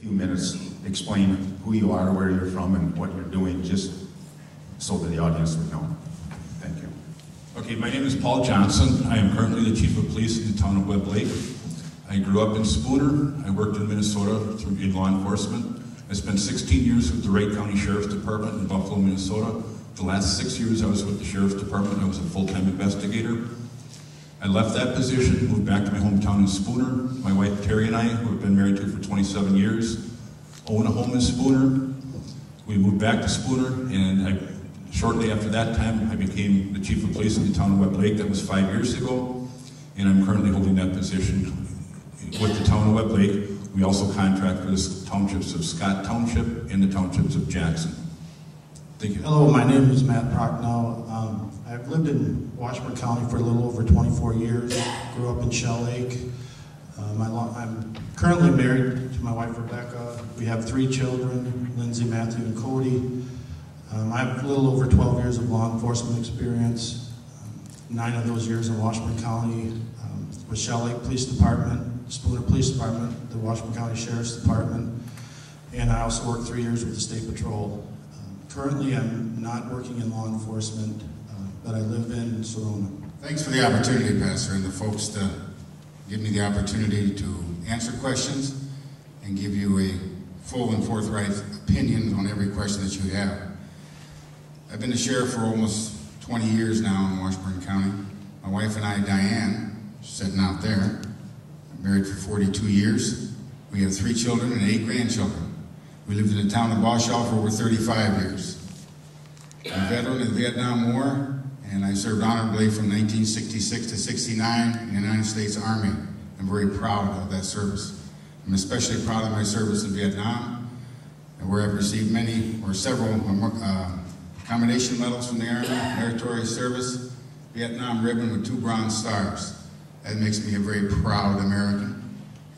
few minutes, explain who you are, where you're from, and what you're doing, just so that the audience would know. Thank you. Okay, my name is Paul Johnson. I am currently the Chief of Police in the town of Webb Lake. I grew up in Spooner. I worked in Minnesota in law enforcement. I spent 16 years with the Wright County Sheriff's Department in Buffalo, Minnesota. The last 6 years I was with the Sheriff's Department. I was a full-time investigator. I left that position, moved back to my hometown in Spooner. My wife Terry and I, who have been married to for 27 years, own a home in Spooner. We moved back to Spooner, and shortly after that time, I became the Chief of Police in the town of Webb Lake. That was 5 years ago, and I'm currently holding that position with the town of Webb Lake. We also contract for the townships of Scott Township and the townships of Jackson. Thank you. Hello, my name is Matt Prochnow. I've lived in Washburn County for a little over 24 years. Grew up in Shell Lake. I'm currently married to my wife Rebecca. We have 3 children, Lindsay, Matthew, and Cody. I have a little over 12 years of law enforcement experience. 9 of those years in Washburn County with Shell Lake Police Department, Spooner Police Department, the Washburn County Sheriff's Department, and I also worked 3 years with the State Patrol. Currently, I'm not working in law enforcement, but I live in Sorona. Thanks for the opportunity, Pastor, and the folks to give me the opportunity to answer questions and give you a full and forthright opinion on every question that you have. I've been a sheriff for almost 20 years now in Washburn County. My wife and I, Diane, sitting out there, married for 42 years. We have 3 children and 8 grandchildren. We lived in the town of Boshaw for over 35 years. I'm a veteran of the Vietnam War, and I served honorably from 1966 to 69 in the United States Army. I'm very proud of that service. I'm especially proud of my service in Vietnam, where I've received many or several commendation medals from the Army, Meritorious Service, Vietnam Ribbon with 2 Bronze Stars. That makes me a very proud American.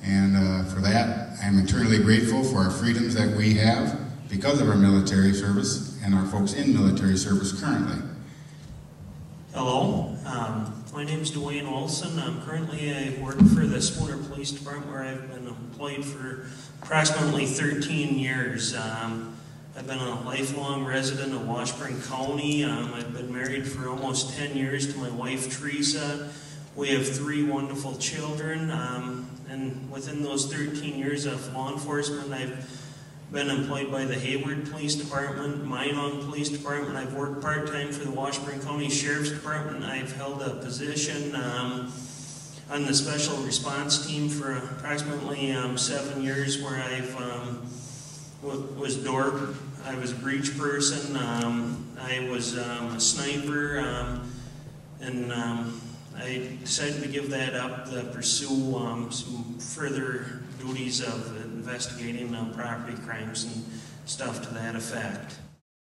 And for that, I am eternally grateful for our freedoms that we have because of our military service and our folks in military service currently. Hello, my name is DeWayne Olson. Currently I work for the Spooner Police Department, where I've been employed for approximately 13 years. I've been a lifelong resident of Washburn County. I've been married for almost 10 years to my wife Teresa. We have 3 wonderful children, and within those 13 years of law enforcement, I've been employed by the Hayward Police Department, Minong Police Department. I've worked part-time for the Washburn County Sheriff's Department. I've held a position on the Special Response Team for approximately 7 years, where I was a breach person, I was a sniper, and I decided to give that up to pursue some further duties of investigating property crimes and stuff to that effect.